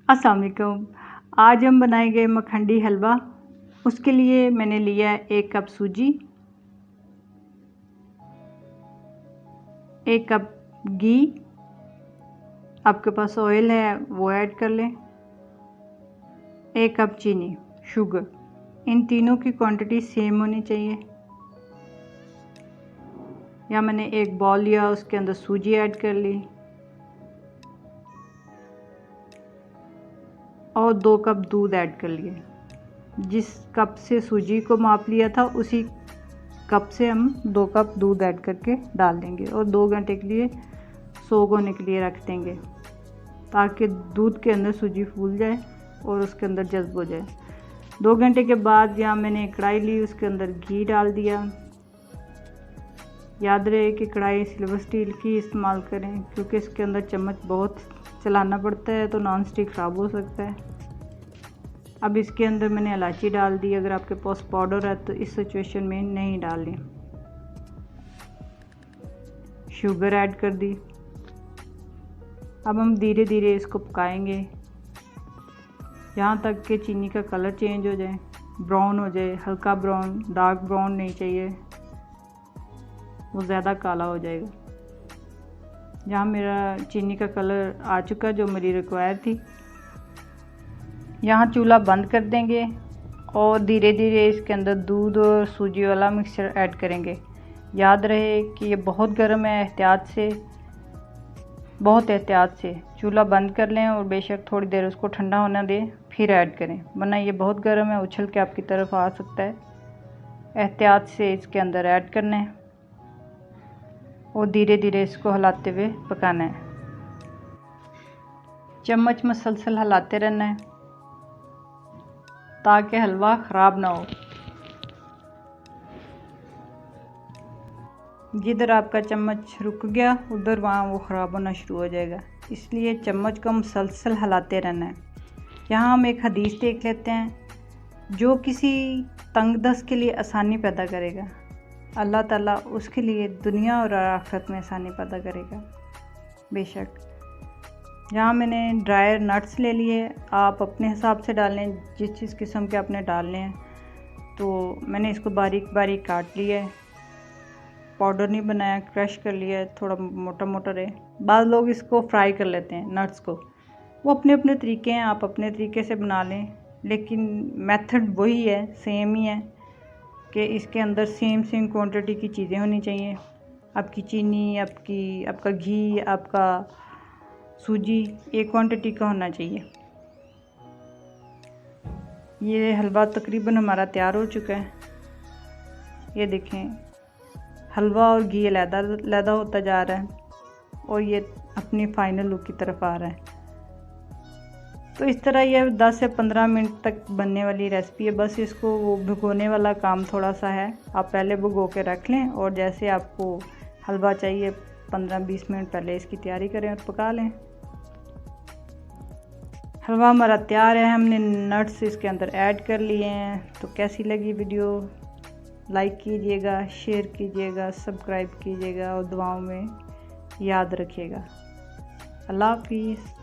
अस्सलाम वालेकुम। आज हम बनाएंगे मखंडी हलवा। उसके लिए मैंने लिया है 1 कप सूजी, 1 कप घी, आपके पास ऑयल है वो ऐड कर लें, 1 कप चीनी, शुगर। इन तीनों की क्वांटिटी सेम होनी चाहिए। या मैंने एक बॉल लिया, उसके अंदर सूजी ऐड कर ली और 2 कप दूध ऐड कर लिए। जिस कप से सूजी को माप लिया था उसी कप से हम 2 कप दूध ऐड करके डाल देंगे और 2 घंटे के लिए सोख होने के लिए रख देंगे ताकि दूध के अंदर सूजी फूल जाए और उसके अंदर जज्ब हो जाए। 2 घंटे के बाद यहाँ मैंने एक कढ़ाई ली, उसके अंदर घी डाल दिया। याद रहे कि कढ़ाई सिल्वर स्टील की इस्तेमाल करें क्योंकि इसके अंदर चम्मच बहुत चलाना पड़ता है तो नॉन स्टिक ख़राब हो सकता है। अब इसके अंदर मैंने इलायची डाल दी। अगर आपके पास पाउडर है तो इस सिचुएशन में नहीं डालें। शुगर ऐड कर दी। अब हम धीरे धीरे इसको पकाएंगे यहाँ तक कि चीनी का कलर चेंज हो जाए, ब्राउन हो जाए, हल्का ब्राउन, डार्क ब्राउन नहीं चाहिए, वो ज़्यादा काला हो जाएगा। यहाँ मेरा चीनी का कलर आ चुका जो मेरी रिक्वायर थी। यहाँ चूल्हा बंद कर देंगे और धीरे धीरे इसके अंदर दूध और सूजी वाला मिक्सचर ऐड करेंगे। याद रहे कि ये बहुत गर्म है, बहुत एहतियात से चूल्हा बंद कर लें और बेशक थोड़ी देर उसको ठंडा होने दें फिर ऐड करें, वरना ये बहुत गर्म है, उछल के आपकी तरफ आ सकता है। एहतियात से इसके अंदर ऐड करना है और धीरे धीरे इसको हिलाते हुए पकाना है। चम्मच मसलसल हिलाते रहना है ताकि हलवा ख़राब ना हो। जिधर आपका चम्मच रुक गया उधर वहाँ वो ख़राब होना शुरू हो जाएगा, इसलिए चम्मच को मुसलसल हिलाते रहना है। यहाँ हम एक हदीस देख लेते हैं, जो किसी तंगदस्त के लिए आसानी पैदा करेगा अल्लाह ताला उसके लिए दुनिया और आखिरत में आसानी पैदा करेगा बेशक। यहाँ मैंने ड्रायर नट्स ले लिए, आप अपने हिसाब से डालें जिस किस्म के आपने डालने हैं। तो मैंने इसको बारीक बारीक काट लिया है, पाउडर नहीं बनाया, क्रश कर लिया है, थोड़ा मोटा मोटा रहे। बाद लोग इसको फ्राई कर लेते हैं नट्स को, वो अपने अपने तरीके हैं, आप अपने तरीके से बना लें, लेकिन मेथड वही है, सेम ही है कि इसके अंदर सेम क्वांटिटी की चीज़ें होनी चाहिए। आपकी चीनी, आपका घी, आपका सूजी एक क्वांटिटी का होना चाहिए। ये हलवा तकरीबन हमारा तैयार हो चुका है। ये देखें, हलवा और घी अलग होता जा रहा है और ये अपनी फाइनल लुक की तरफ आ रहा है। तो इस तरह ये 10 से 15 मिनट तक बनने वाली रेसिपी है। बस इसको वो भिगोने वाला काम थोड़ा सा है, आप पहले भिगो के रख लें और जैसे आपको हलवा चाहिए 15-20 मिनट पहले इसकी तैयारी करें और पका लें। हलवा हमारा तैयार है, हमने नट्स इसके अंदर ऐड कर लिए हैं। तो कैसी लगी वीडियो, लाइक कीजिएगा, शेयर कीजिएगा, सब्सक्राइब कीजिएगा और दुआओं में याद रखिएगा। अल्लाह हाफिज़।